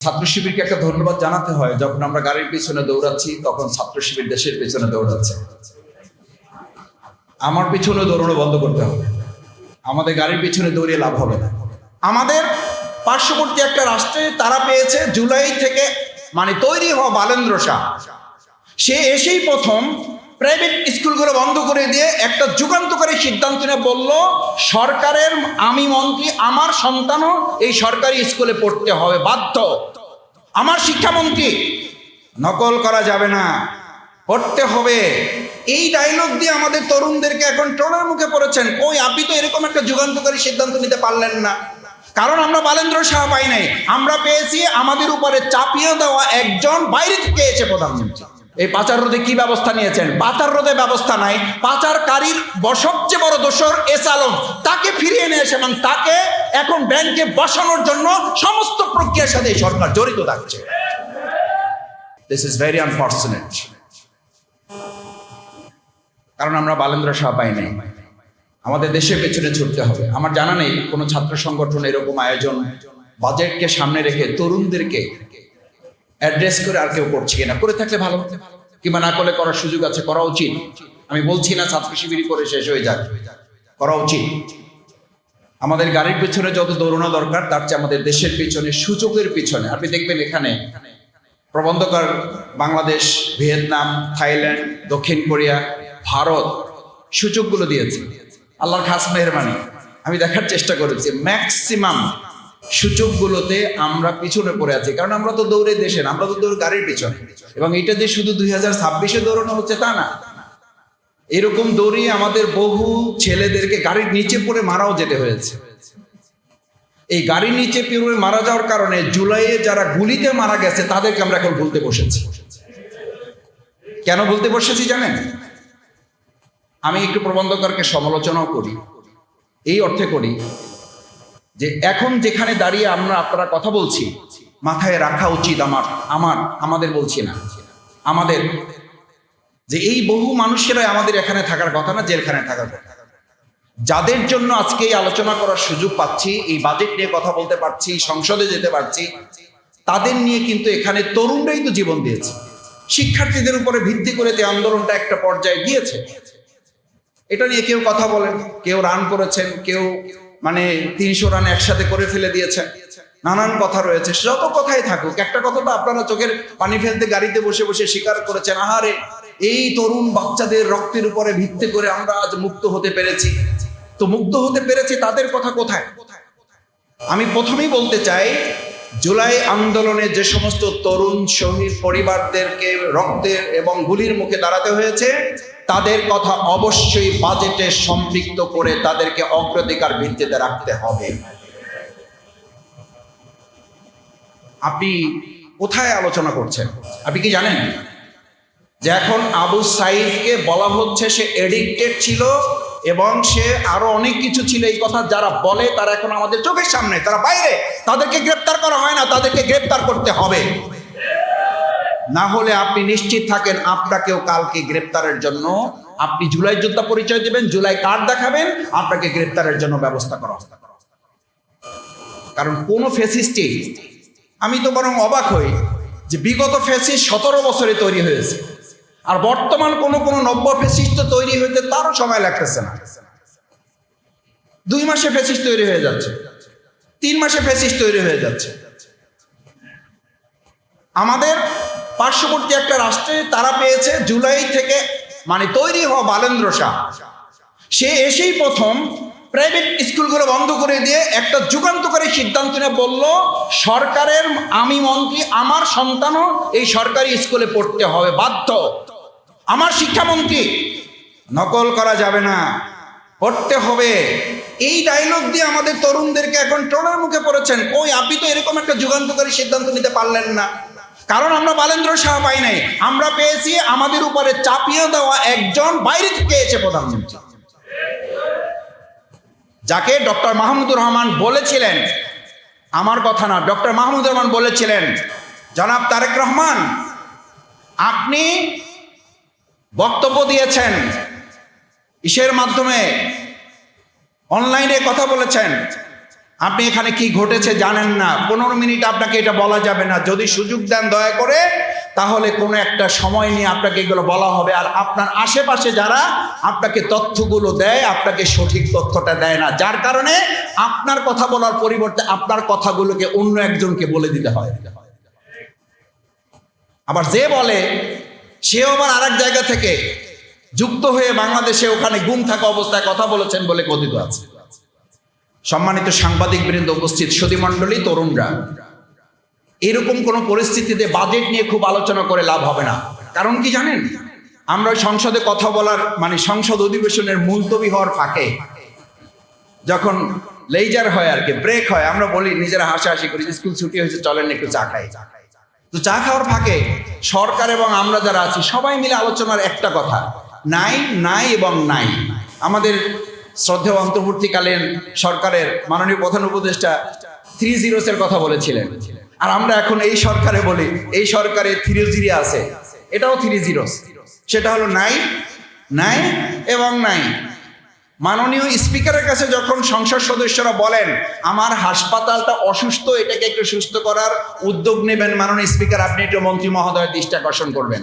ছাত্র শিবিরকে একটা ধন্যবাদ জানাতে হয়। যখন আমরা গাড়ির পিছনে দৌড়াচ্ছি তখন ছাত্র শিবির দেশের পিছনে দৌড়াচ্ছে। আমার পিছনে দৌড়ানো বন্ধ করতে হবে। আমাদের গাড়ির পিছনে দৌড়িয়ে লাভ হবে না। আমাদের পার্শ্ববর্তী একটা রাষ্ট্রে তারা পেয়েছে জুলাই থেকে তৈরি হওয়া বালেন্দ্র শাহ। সে এসেই প্রথম প্রাইভেট স্কুলগুলো বন্ধ করে দিয়ে একটা যুগান্তকারী সিদ্ধান্ত নিয়ে বলল, সরকারের আমি মন্ত্রী, আমার সন্তানও এই সরকারি স্কুলে পড়তে হবে বাধ্য। আমার শিক্ষামন্ত্রী, নকল করা যাবে না, পড়তে হবে। এই ডায়লগ দিয়ে আমাদের তরুণদেরকে এখন ট্রোলের মুখে পড়েছেন। ওই আপনি তো এরকম একটা যুগান্তকারী সিদ্ধান্ত নিতে পারলেন না। কারণ আমরা বালেন্দ্র শাহ পাই নাই, আমরা পেয়েছি আমাদের উপরে চাপিয়ে দেওয়া একজন বাইরে থেকে এসে প্রধানমন্ত্রী। এই পাচার রোধে কি ব্যবস্থা নিয়েছেন? পাচার রোধে ব্যবস্থা নাই। পাচারকারীর সবচেয়ে বড় দোষর এস আলম, তাকে ফিরিয়ে নিয়ে এসে এবং তাকে এখন ব্যাংকে বসানোর জন্য সমস্ত প্রক্রিয়ার সাথে সরকার জড়িত থাকছে। This is very unfortunate. কারণ আমরা বালেন্দ্র শাহ পাই নাই। আমাদের দেশের পেছনে ছুটতে হবে। আমার জানা নেই কোনো ছাত্র সংগঠন এরকম আয়োজন বাজেটকে সামনে রেখে তরুণদেরকে অ্যাড্রেস করে আর কেউ করছে কিনা। করে থাকলে ভালো, কিংবা না করলে করার সুযোগ আছে, করা উচিত। আমি বলছি না ছাত্র শিবির করে শেষ হয়ে যাক, করা উচিত। আমাদের গাড়ির পিছনে যত দৌড়ানো দরকার তার চেয়ে আমাদের দেশের পিছনে, সুযোগের পিছনে। আপনি দেখবেন এখানে প্রবন্ধকার বাংলাদেশ, ভিয়েতনাম, থাইল্যান্ড, দক্ষিণ কোরিয়া, ভারত সুযোগগুলো দিয়েছে। আল্লাহর খাস মেহরবানি। আমি দেখার চেষ্টা করেছি ম্যাক্সিমাম সুযোগগুলোতে আমরা পিছনে পড়ে আছি। কারণ আমরা তো দৌড়ে দেশে না, আমরা তো দৌড় গাড়ির পিছনে। এবং এটা যে শুধু 2026-এ দৌড়ানো হচ্ছে তা না, এরকম দৌড়িয়ে আমাদের বহু ছেলেদেরকে গাড়ির নিচে পড়ে মারাও যেতে হয়েছে। এই গাড়ির নিচে পড়ে মারা যাওয়ার কারণে জুলাইয়ে যারা গুলিতে মারা গেছে তাদেরকে আমরা এখন ভুলতে বসেছি। কেন ভুলতে বসেছি জানেন? আমি একটু প্রবন্ধকারকে সমালোচনাও করি, এই অর্থে করি যে এখন যেখানে দাঁড়িয়ে আপনারা কথা বলছি, মাথায় রাখা উচিত আমাদের বলছি না, আমাদের যে এই বহু মানুষেরাই আমাদের এখানে থাকার কথা না, জেলখানায় থাকার কথা। যাদের জন্য আজকে এই আলোচনা করার সুযোগ পাচ্ছি, এই বাজেট নিয়ে কথা বলতে পারছি, সংসদে যেতে পারছি, তাদের নিয়ে কিন্তু এখানে তরুণরাই তো জীবন দিয়েছে। শিক্ষার্থীদের উপরে ভিত্তি করে যে আন্দোলনটা একটা পর্যায়ে গিয়েছে, এটা নিয়ে কেউ কথা বলেন, কেউ রান করেছেন, কেউ 300 রান একসাথে করে ফেলে দিয়েছেন, নানান কথা রয়েছে। যত কথাই থাকুক, একটা কথা তো আপনারা চোখের পানি ফেলতে গাড়িতে বসে বসে স্বীকার করেছেন, আহারে এই তরুণ বাচ্চাদের রক্তের উপরে ভিত্তি করে আমরা আজ মুক্ত হতে পেরেছি। তো মুক্ত হতে পেরেছি, তাদের কথা কোথায়? আমি প্রথমেই বলতে চাই, জুলাই আন্দোলনে যে সমস্ত তরুণ শহীদ পরিবারদেরকে রক্তের এবং গুলির মুখে দাঁড়াতে হয়েছে, তাদের কথা অবশ্যই বাজেটে সম্পৃক্ত করে তাদেরকে অগ্রাধিকার ভিত্তিতে রাখতে হবে। আপনি কোথায় আলোচনা করছেন? আপনি কি জানেন যে এখন আবু সাইদকে বলা হচ্ছে সে এডিক্টেড ছিল এবং সে আরো অনেক কিছু ছিল। এই কথা যারা বলে তারা এখন আমাদের চোখের সামনে, তারা বাইরে, তাদেরকে গ্রেপ্তার করা হয় না, তাদেরকে গ্রেপ্তার করতে হবে। না হলে আপনি নিশ্চিত থাকেন আপনাকেও কালকে গ্রেপ্তারের জন্য, আপনি জুলাই যোদ্ধা পরিচয় দেবেন, জুলাই কার্ড দেখাবেন, আপনাকে গ্রেপ্তারের জন্য ব্যবস্থা করা হবে। কারণ কোন ফ্যাসিস্টই, আমি তো বরং অবাক হই যে বিগত ফ্যাসিস্ট 17 বছরে তৈরি হয়েছে, আর বর্তমান কোন নব্য ফ্যাসিস্ট তৈরি হইতে তারও সময় লাগতেছে না। 2 মাসে ফ্যাসিস্ট তৈরি হয়ে যাচ্ছে, 3 মাসে ফ্যাসিস্ট তৈরি হয়ে যাচ্ছে। আমাদের পার্শ্ববর্তী একটা রাষ্ট্রে তারা পেয়েছে জুলাই থেকে তৈরি হওয়া বালেন্দ্র শাহ। সে এসেই প্রথম প্রাইভেট স্কুলগুলো বন্ধ করে দিয়ে একটা যুগান্তকারী সিদ্ধান্ত নিয়ে বলল, সরকারের আমি মন্ত্রী, আমার সন্তানও এই সরকারি স্কুলে পড়তে হবে বাধ্য। আমার শিক্ষামন্ত্রী, নকল করা যাবে না, পড়তে হবে। এই ডায়লগ দিয়ে আমাদের তরুণদেরকে এখন ট্রোলের মুখে পড়েছেন। ওই আপনি তো এরকম একটা যুগান্তকারী সিদ্ধান্ত নিতে পারলেন না। কারণ আমরা বালেন্দ্র শাহ পাই নাই, আমরা পেয়েছি আমাদের উপরে চাপিয়ে দেওয়া একজন বাইরে থেকে এসে প্রধানমন্ত্রী, যাকে ডক্টর মাহমুদুর রহমান বলেছিলেন, আমার কথা না, ডক্টর মাহমুদুর রহমান বলেছিলেন, জনাব তারেক রহমান আপনি বক্তব্য দিয়েছেন, ইসের মাধ্যমে অনলাইনে কথা বলেছেন, আপনি এখানে কি ঘটেছে জানেন না, 15 মিনিট আপনাকে এটা বলা যাবে না। যদি সুযোগ দেন দয়া করে, তাহলে কোনো একটা সময় নিয়ে আপনাকে এগুলো বলা হবে। আর আপনার আশেপাশে যারা আপনাকে তথ্যগুলো দেয়, আপনাকে সঠিক তথ্যটা দেয় না, যার কারণে আপনার কথা বলার পরিবর্তে আপনার কথাগুলোকে অন্য একজনকে বলে দিতে হয়। আবার যে বলে সেও আবার আরেক জায়গা থেকে যুক্ত হয়ে বাংলাদেশে ওখানে গুম থাকা অবস্থায় কথা বলেছেন বলে কথিত আছে। সম্মানিত সাংবাদিক বৃন্দ, উপস্থিত সুধীমণ্ডলী, তরুণরা, এরকম কোন পরিস্থিতিতে বাজেট নিয়ে খুব আলোচনা করে লাভ হবে না। কারণ কি জানেন, আমরা সংসদে কথা বলার মানে সংসদ অধিবেশনের মুলতবি হওয়ার ফাঁকে যখন লেজার হয় আর কি, ব্রেক হয়, আমরা বলি নিজেরা হাসাহাসি করি, স্কুল ছুটি হয়েছে চলেন একটু চা খাই। তো চা খাওয়ার ফাঁকে সরকার এবং আমরা যারা আছি সবাই মিলে আলোচনার একটা কথা, নাই নাই এবং নাই। আমাদের শ্রদ্ধেয় অন্তর্বর্তীকালীন সরকারের মাননীয় প্রধান উপদেষ্টা 3 zeros এর কথা বলেছিলেন। আর আমরা এখন এই সরকারে বলি এই সরকারে 3 0 আছে, এটাও 3 zeros। সেটা হলো নাই, নাই এবং নাই। মাননীয় স্পিকারের কাছে যখন সংসদ সদস্যরা বলেন আমার হাসপাতালটা অসুস্থ, এটাকে একটু সুস্থ করার উদ্যোগ নেবেন মাননীয় স্পিকার, আপনি একটু মন্ত্রী মহোদয়ের দৃষ্টি আকর্ষণ করবেন।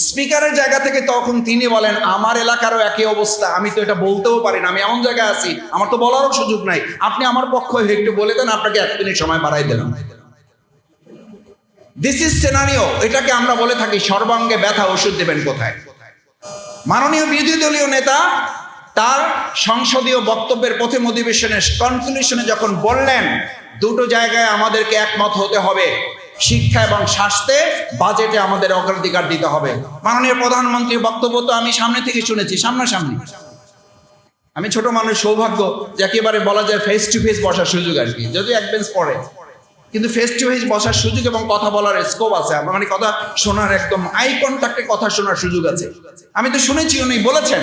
স্পিকারের জায়গা থেকে তখন তিনি বলেন আমার এলাকারও একই অবস্থা, আমি তো এটা বলতেও পারি না, আমি এমন জায়গায় আছি আমার তো বলারও সুযোগ নাই, আপনি আমার পক্ষ হয়ে একটু বলে দেন, আপনাকে 1 মিনিট সময় বাড়াই দিলাম। This is scenario. এটাকে আমরা বলে থাকি সর্বাঙ্গে ব্যথা, ওষুধ দেবেন কোথায়। মাননীয় বিরোধী দলীয় নেতা তার সংসদীয় বক্তব্যের প্রথম অধিবেশনের কনক্লুশনে যখন বললেন দুটো জায়গায় আমাদেরকে একমত হতে হবে, শিক্ষা এবং স্বাস্থ্যে বাজেটে আমাদের অগ্রাধিকার দিতে হবে। মাননীয় প্রধানমন্ত্রীর বক্তব্য তো আমি সামনে থেকে শুনেছি, সামনাসামনি। আমি ছোট মানুষ, সৌভাগ্য যে একেবারে বলা যায় ফেস টু ফেস বসার সুযোগ আর কি, যদিও এক বেঞ্চ পড়ে, কিন্তু ফেস টু ফেস বসার সুযোগ এবং কথা বলার স্কোপ আছে, মানে কথা শোনার একদম আই কন্টাক্টে কথা শোনার সুযোগ আছে। আমি তো শুনেছি উনি বলেছেন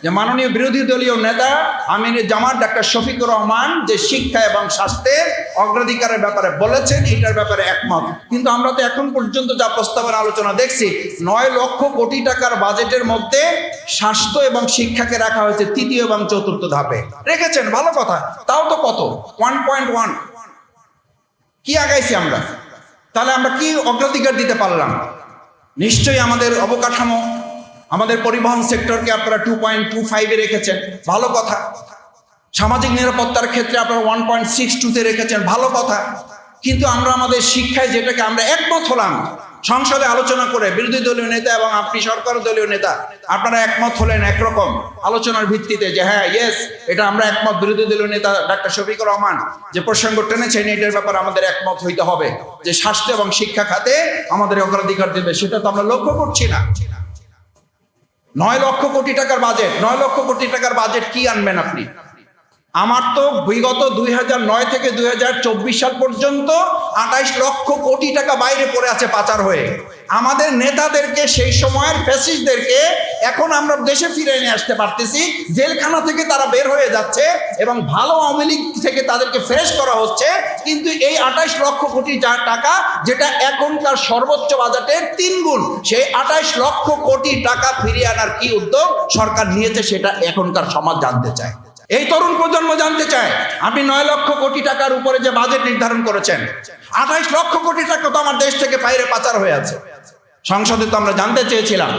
যে মাননীয় বিরোধী দলীয় নেতা আমিনুল জামাত ডাক্তার শফিকুর রহমান যে শিক্ষা এবং স্বাস্থ্যের অগ্রাধিকারের ব্যাপারে বলেছেন, এটার ব্যাপারে একমত। কিন্তু আমরা তো এখন পর্যন্ত যা প্রস্তাবের আলোচনা দেখছি, 9 লক্ষ কোটি টাকার বাজেটের মধ্যে স্বাস্থ্য এবং শিক্ষাকে রাখা হয়েছে 3য় এবং 4র্থ ধাপে রেখেছেন, ভালো কথা। তাও তো কত 1.1 কি আগাইছি আমরা, তাহলে আমরা কি অগ্রাধিকার দিতে পারলাম? নিশ্চয়ই আমাদের অবকাঠামো, আমাদের পরিবহন সেক্টরকে আপনারা 2.25-এ রেখেছেন, ভালো কথা। সামাজিক নিরাপত্তার ক্ষেত্রে আপনারা 1.62-তে রেখেছেন, ভালো কথা। কিন্তু আমরা আমাদের শিক্ষায় যেটাকে আমরা একমত হলাম সংসদে আলোচনা করে, বিরোধী দলীয় নেতা এবং আপনি সরকার দলীয় নেতা আপনারা একমত হলেন একরকম আলোচনার ভিত্তিতে যে হ্যাঁ ইয়েস এটা আমরা একমত। বিরোধী দলীয় নেতা ডাক্তার শফিকুর রহমান যে প্রসঙ্গ টেনেছেন, এটার ব্যাপারে আমাদের একমত হইতে হবে যে স্বাস্থ্য এবং শিক্ষা খাতে আমাদের অগ্রাধিকার দেবে, সেটা তো আমরা লক্ষ্য করছি না। 9 লক্ষ কোটি টাকার বাজেট, 9 লক্ষ কোটি টাকার বাজেট কি আনবেন আপনি? আমার তো বিগত 2009 থেকে 2024 সাল পর্যন্ত 28 লক্ষ কোটি টাকা বাইরে পড়ে আছে পাচার হয়ে। আমাদের নেতাদেরকে, সেই সময়ের ফ্যাসিস্টদেরকে এখন আমরা দেশে ফিরে নিয়ে আসতে পারতেছি, জেলখানা থেকে তারা বের হয়ে যাচ্ছে এবং ভালো আওয়ামী লীগ থেকে তাদেরকে ফ্রেশ করা হচ্ছে। কিন্তু এই 28 লক্ষ কোটি টাকা যেটা এখনকার সর্বোচ্চ বাজেটের 3 গুণ, সেই 28 লক্ষ কোটি টাকা ফিরিয়ে আনার কি উদ্যোগ সরকার নিয়েছে সেটা এখনকার সমাজ জানতে চায়, এই তরুণ প্রজন্ম জানতে চায়। আপনি 9 লক্ষ কোটি টাকার উপরে যে বাজেট নির্ধারণ করেছেন, 28 লক্ষ কোটি টাকা তো আমার দেশ থেকে বাইরে পাচার হয়ে আছে। সংসদে তো আমরা জানতে চেয়েছিলাম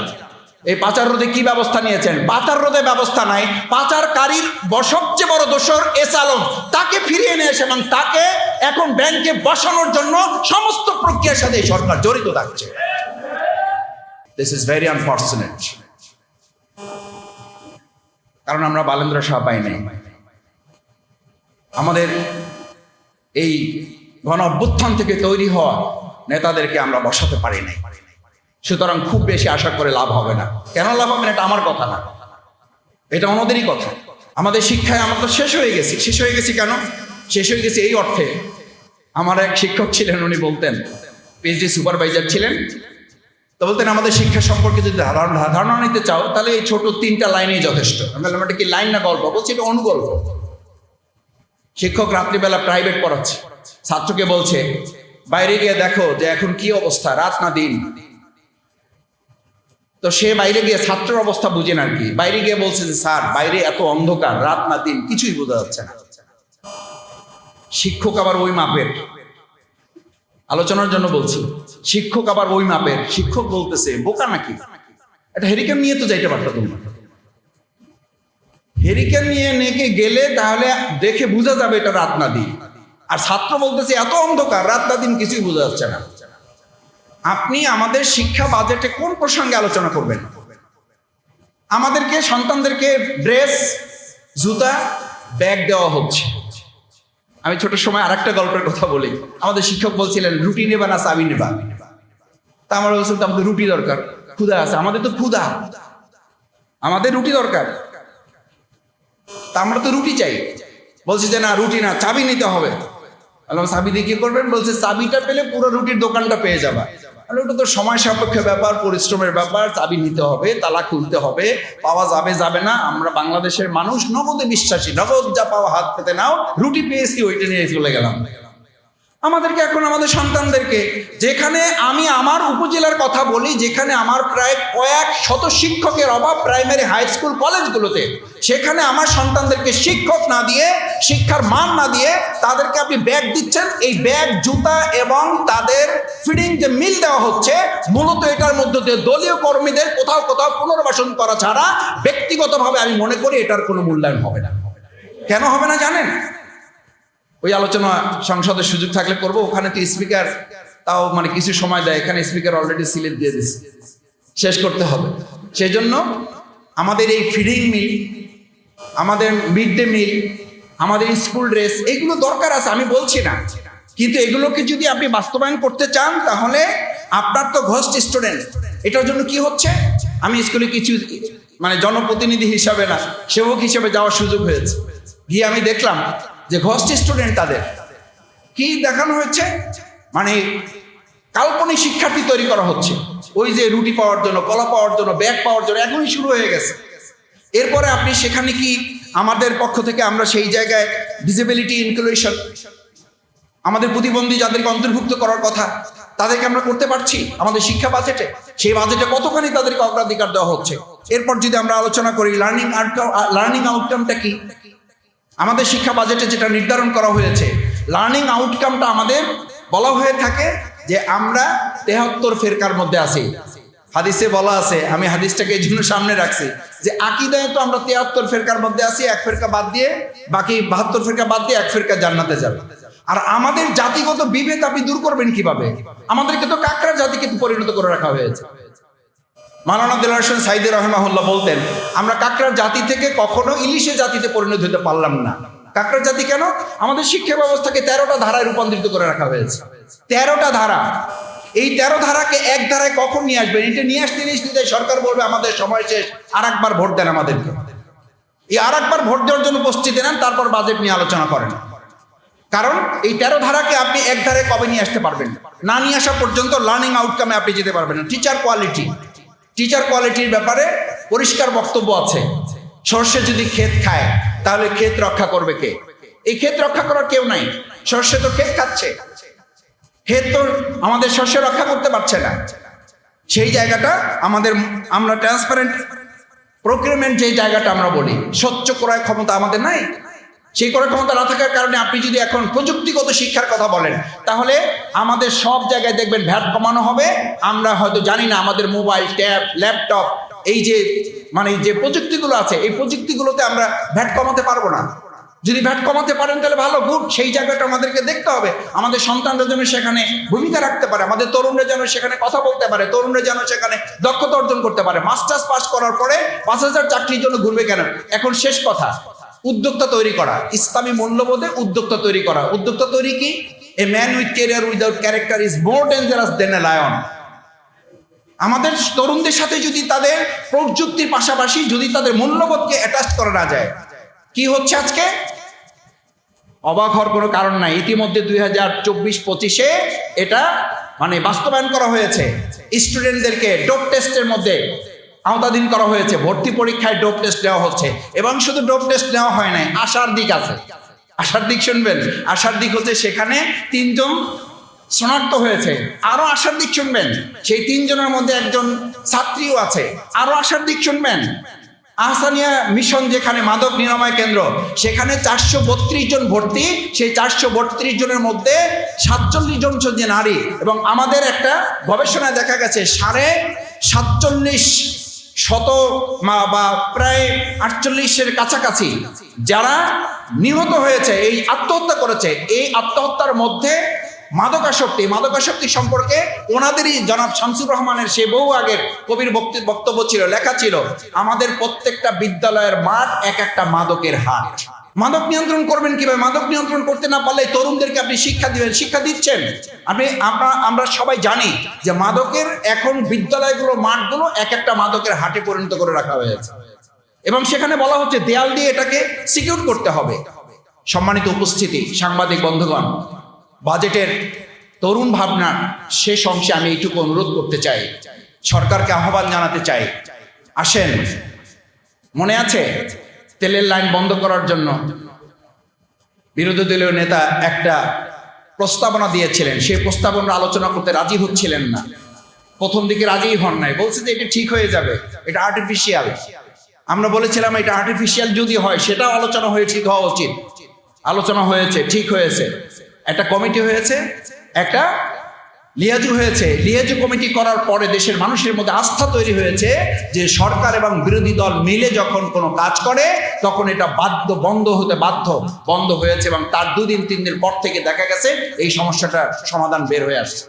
এই পাচার রোধে কি ব্যবস্থা নিয়েছেন। পাচার রোধে ব্যবস্থা নাই, পাচারকারীর সবচেয়ে বড় দোষর এস আলম, তাকে ফিরিয়ে নিয়ে এসে এবং তাকে এখন ব্যাংকে বসানোর জন্য সমস্ত প্রক্রিয়ার সাথে সরকার জড়িত থাকছে। This is very unfortunate. কারণ আমরা বালেন্দ্র শাহ পাই নাই, আমাদের এই গণ অভ্যুত্থান থেকে তৈরি হওয়া নেতাদেরকে আমরা বসাতে পারি নাই। সুতরাং খুব বেশি আশা করে লাভ হবে না। কেন লাভ হবে না এটা আমার কথা না, এটা ওনাদেরই কথা। আমাদের শিক্ষায় আমরা তো শেষ হয়ে গেছি। শেষ হয়ে গেছি কেন? শেষ হয়ে গেছি এই অর্থে, আমার এক শিক্ষক ছিলেন, উনি বলতেন, পিএইচডি সুপারভাইজার ছিলেন, তো বলতেন আমাদের শিক্ষা সম্পর্কে যদি ধারণা নিতে চাও তাহলে এই ছোট 3টা লাইনেই যথেষ্ট। আমি বললাম এটা কি লাইন না গল্প? বলছি এটা অনুগল্প। শিক্ষক রাত্রিবেলা প্রাইভেট পড়াচ্ছে, ছাত্রকে বলছে বাইরে গিয়ে দেখো যে এখন কি অবস্থা, রাত না দিন। তো সে বাইরে গিয়ে ছাত্রের অবস্থা বুঝেন আর কি, বাইরে গিয়ে বলছে যে স্যার বাইরে এত অন্ধকার, রাত না দিন কিছুই বোঝা যাচ্ছে না। শিক্ষক আবার ওই মাপের, আলোচনার জন্য বলছি, শিক্ষক আবার ওই মাপের। শিক্ষক বলতেছে বোকা নাকি, এটা হেরিকেন নিয়ে তো যাইতে পারতো তোমরা, হেরিকেন নিয়ে নেকে গেলে তাহলে দেখে বোঝা যাবে এটা রাত না দিন। আর ছাত্র বলতেছে এত অন্ধকার, রাত না দিন কিছুই বোঝা যাচ্ছে না। আপনি আমাদের শিক্ষা বাজেটে কোন প্রসঙ্গে আলোচনা করবেন? আমাদেরকে সন্তানদেরকে ড্রেস, জুতা, ব্যাগ দেওয়া হচ্ছে। আমি ছোট সময় আর একটা গল্পের কথা বলি। আমাদের শিক্ষক বলছিলেন রুটি নেবা না চাবি নেবা? তা আমরা বলছিলাম আমাদের রুটি দরকার, ক্ষুধা আছে। আমাদের তো ক্ষুধা, আমাদের রুটি দরকার, তা আমরা তো রুটি চাই। বলছি যে না, রুটি না, চাবি নিতে হবে। চাবি দিয়ে কি করবেন? বলছে চাবিটা পেলে পুরো রুটির দোকানটা পেয়ে যাবা। ওটা তো সময় সাপেক্ষ ব্যাপার, পরিশ্রমের ব্যাপার, চাবি নিতে হবে, তালা খুলতে হবে, পাওয়া যাবে যাবে না। আমরা বাংলাদেশের মানুষ নগদে বিশ্বাসী, নগদ যা পাওয়া হাত পেতে নাও, রুটি পেয়েছি ওইটা নিয়ে চলে গেলাম। আমাদেরকে এখন আমাদের সন্তানদেরকে, যেখানে আমি আমার উপজেলার কথা বলি, যেখানে আমার প্রায় কয়েক শত শিক্ষকের অভাব প্রাইমারি, হাই স্কুল, কলেজগুলোতে, সেখানে আমার সন্তানদেরকে শিক্ষক না দিয়ে, শিক্ষার মান না দিয়ে তাদেরকে আপনি ব্যাগ দিচ্ছেন। এই ব্যাগ, জুতা এবং তাদের ফিডিং যে মিল দেওয়া হচ্ছে, মূলত এটার মধ্যে দিয়ে দলীয় কর্মীদের কোথাও কোথাও পুনর্বাসন করা ছাড়া ব্যক্তিগতভাবে আমি মনে করি এটার কোনো মূল্যায়ন হবে না। কেন হবে না জানেন? ওই আলোচনা সংসদের সুযোগ থাকলে করব। ওখানে তো স্পিকার তাও মানে কিছু সময় দেয়, এখানে স্পিকার অলরেডি সিলেট দিয়ে দিচ্ছে, শেষ করতে হবে। সেই জন্য আমাদের এই ফিডিং মিল, আমাদের মিড ডে মিল, আমাদের স্কুল ড্রেস, এগুলো দরকার আছে, আমি বলছি না। কিন্তু এগুলোকে যদি আপনি বাস্তবায়ন করতে চান, তাহলে আপনার তো ঘোস্ট স্টুডেন্ট। এটার জন্য কি হচ্ছে, আমি স্কুলে কিছু মানে জনপ্রতিনিধি হিসাবে না, সেবক হিসেবে যাওয়ার সুযোগ হয়েছে। গিয়ে আমি দেখলাম যে ঘোস্ট স্টুডেন্ট, তাদের কি দেখানো হচ্ছে, মানে কাল্পনিক শিক্ষার্থী তৈরি করা হচ্ছে। ওই যে রুটি পাওয়ার জন্য, কলা পাওয়ার জন্য, ব্যাগ পাওয়ার জন্য এখনই শুরু হয়ে গেছে। এরপরে আপনি সেখানে কি আমাদের পক্ষ থেকে আমরা সেই জায়গায় ডিসেবিলিটি ইনক্লুশন, আমাদের প্রতিবন্ধী যাদেরকে অন্তর্ভুক্ত করার কথা, তাদেরকে আমরা করতে পারছি আমাদের শিক্ষা বাজেটে? সেই বাজেটে কতখানি তাদেরকে অগ্রাধিকার দেওয়া হচ্ছে? এরপর যদি আমরা আলোচনা করি লার্নিং আউটকামটা কি, আমাদের শিক্ষা বাজেটে যেটা নির্ধারণ করা হয়েছে, লার্নিং আউটকামটা আমাদের বলা হয়ে থাকে যে আমরা 73 ফেরকার মধ্যে আছি। হাদিসে বলা আছে, আমি হাদিসটাকে এই জন্য সামনে রাখছি, যে আকীদায় তো আমরা 73 ফেরকার মধ্যে আছি, এক ফেরকা বাদ দিয়ে, বাকি 72 ফেরকা বাদ দিয়ে এক ফেরকা জান্নাতে যাবে। আর আমাদের জাতিগত বিভেদ আপনি দূর করবেন কিভাবে? আমাদেরকে তো কাকড়া জাতিকে পরিণত করে রাখা হয়েছে। মাওলানা দেলোয়ার হোসেন সাইদি রহমাহুল্লাহ বলতেন, আমরা কাকড়ার জাতি থেকে কখনো ইলিশের জাতিতে পরিণত হতে পারলাম না। কাকড়ার জাতি কেন? আমাদের শিক্ষা ব্যবস্থাকে 13টা ধারায় রূপান্তরিত করে রাখা হয়েছে। 13টা ধারা, এই 13 ধারাকে এক ধারায় কখন নিয়ে আসবেন? এটা নিয়ে আসতে সরকার বলবে আমাদের সময় শেষ, আর একবার ভোট দেন আমাদেরকে। এই আর একবার ভোট দেওয়ার জন্য প্রস্তুতি নেন, তারপর বাজেট নিয়ে আলোচনা করেন। কারণ এই 13 ধারাকে আপনি এক ধারায় কবে নিয়ে আসতে পারবেন? না নিয়ে আসা পর্যন্ত লার্নিং আউটকামে আপনি যেতে পারবেন না। টিচার কোয়ালিটির ব্যাপারে পরিষ্কার বক্তব্য আছে। সর্ষে যদি ক্ষেত খায়, তাহলে ক্ষেত রক্ষা করবে কে? এই ক্ষেত রক্ষা করার কেউ নাই। সর্ষে তো ক্ষেত খাচ্ছে, ক্ষেত তো আমাদের শস্য রক্ষা করতে পারছে না। সেই জায়গাটা আমরা ট্রান্সপারেন্ট প্রকিউরমেন্ট, যে জায়গাটা আমরা বলি, স্বচ্ছ ক্রয় ক্ষমতা আমাদের নাই। সেই ক্রয় ক্ষমতা না থাকার কারণে আপনি যদি এখন প্রযুক্তিগত শিক্ষার কথা বলেন, তাহলে আমাদের সব জায়গায় দেখবেন ভ্যাট কমানো হবে। আমরা হয়তো জানি না, আমাদের মোবাইল, ট্যাব, ল্যাপটপ, এই যে মানে যে প্রযুক্তিগুলো আছে, এই প্রযুক্তিগুলোতে আমরা ভ্যাট কমাতে পারবো না। যদি ভ্যাট কমাতে পারেন তাহলে ভালো, গুড। সেই জায়গাটা আমাদেরকে দেখতে হবে। আমাদের সন্তানরা যেন সেখানে ভূমিকা রাখতে পারে, আমাদের তরুণরা যেন সেখানে কথা বলতে পারে, তরুণরা যেন সেখানে দক্ষতা অর্জন করতে পারে। মাস্টার্স পাস করার পরে 5000 চাকরির জন্য ঘুরবে কেন? এখন শেষ কথা, উদ্যোক্তা তৈরি করা, ইসলামী মূল্যবোধে উদ্যোক্তা তৈরি করা। উদ্যোক্তা তৈরি কি? A man with career without character is more dangerous then a lion. আমাদের তরুণদের সাথে যদি তাদের প্রযুক্তির পাশাপাশি যদি তাদের মূল্যবোধকে অ্যাটাচ করা না যায়, কি হচ্ছে আজকে? অবাক হওয়ার কোনো কারণ নাই। ইতিমধ্যে 2024-25-এ এটা মানে বাস্তবায়ন করা হয়েছে। স্টুডেন্টদেরকে ডোপ টেস্টের মধ্যে আওতাধীন করা হয়েছে। ভর্তি পরীক্ষায় ডোপ টেস্ট দেওয়া হচ্ছে। এবং শুধু ডোপ টেস্ট নেওয়া হয় নাই, আশার দিক আছে। আশার দিক শুনবেন। আশার দিক হচ্ছে সেখানে 3 জন শনাক্ত হয়েছে। আরো আশার দিক শুনবেন, সেই 3 জনের মধ্যে একজন ছাত্রীও আছে। আরো আশার দিক শুনবেন, আহসানিয়া মিশন যেখানে মাদক নিরাময় কেন্দ্র, সেখানে 432 জন ভর্তি। সেই 432 জনের মধ্যে 47 জন হচ্ছে নারী। এবং আমাদের একটা গবেষণায় দেখা গেছে 47.5% বা প্রায় 48-এর কাছাকাছি যারা নিহত হয়েছে, এই আত্মহত্যা করেছে, এই আত্মহত্যার মধ্যে মাদকাসক্তি সম্পর্কে ওনাদেরই জনাব শামসুর রহমানের সে বহু আগের কবির বক্তব্য ছিল, লেখা ছিল, আমাদের প্রত্যেকটা বিদ্যালয়ের মাঠ এক একটা মাদকের হাট। মাদক নিয়ন্ত্রণ করবেন কিভাবে? মাদক নিয়ন্ত্রণ করতে না পারলে তরুণদেরকে আপনি শিক্ষা দিবেন, শিক্ষা দিচ্ছেন আমরা সবাই জানি যে মাদকের এখন বিদ্যালয়গুলো, মাঠগুলো এক একটা মাদকের হাটে পরিণত করে রাখা হয়েছে এবং সেখানে বলা হচ্ছে দেয়াল দিয়ে এটাকে সিকিউর করতে হবে। সম্মানিত উপস্থিতি, সাংবাদিক বন্ধুগণ, বাজেটের তরুণ ভাবনার শেষ অংশে আমি এইটুকু অনুরোধ করতে চাই, সরকারকে আহ্বান জানাতে চাই, আসেন, মনে আছে তেলের লাইন বন্ধ করার জন্য বিরোধী দলীয় নেতা একটা প্রস্তাবনা দিয়েছিলেন, সেই প্রস্তাবনা আলোচনা করতে রাজি হচ্ছিলেন না, প্রথম দিকে রাজিই হন নাই, বলছে যে এটা ঠিক হয়ে যাবে, এটা আর্টিফিশিয়াল। আমরা বলেছিলাম এটা আর্টিফিশিয়াল যদি হয় সেটাও আলোচনা হয়ে ঠিক হওয়া উচিত। আলোচনা হয়েছে, ঠিক হয়েছে, একটা কমিটি হয়েছে, একটা লিয়াজু হয়েছে। লিয়াজু কমিটি করার পরে দেশের মানুষের মধ্যে আস্থা তৈরি হয়েছে যে সরকার এবং বিরোধী দল মিলে যখন কোনো কাজ করে তখন এটা বন্ধ হয়েছে এবং তার 2-3 দিন পর থেকে দেখা গেছে এই সমস্যাটার সমাধান বের হয়ে আসছে।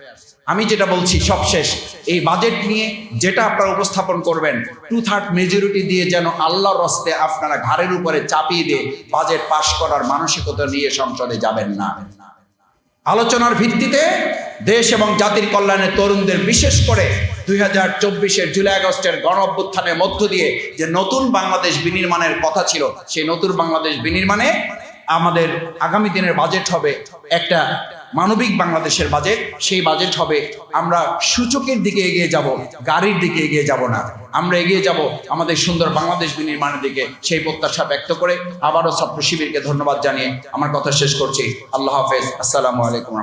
আমি যেটা বলছি সবশেষ, এই বাজেট নিয়ে যেটা আপনারা উপস্থাপন করবেন 2/3 মেজরিটি দিয়ে যেন আল্লাহর রাস্তে আপনারা ঘাড়ের উপরে চাপিয়ে দিয়ে বাজেট পাশ করার মানসিকতা নিয়ে সংসদে যাবেন না। আলোচনার ভিত্তিতে দেশ এবং জাতির কল্যাণে তরুণদের, বিশেষ করে 2024-এর জুলাই আগস্টের গণ অভ্যুত্থানের মধ্য দিয়ে যে নতুন বাংলাদেশ বিনির্মাণের কথা ছিল, সেই নতুন বাংলাদেশ বিনির্মাণে আমাদের আগামী দিনের বাজেট হবে একটা মানবিক বাংলাদেশের বাজেট। সেই বাজেট হবে আমরা সূচকের দিকে এগিয়ে যাব, গাড়ির দিকে এগিয়ে যাব না, আমরা এগিয়ে যাব আমাদের সুন্দর বাংলাদেশ বিনির্মাণের দিকে। সেই প্রত্যাশা ব্যক্ত করে আবারও ছাত্র শিবিরকে ধন্যবাদ জানিয়ে আমার কথা শেষ করছি। আল্লাহ হাফেজ, আসসালামু আলাইকুম।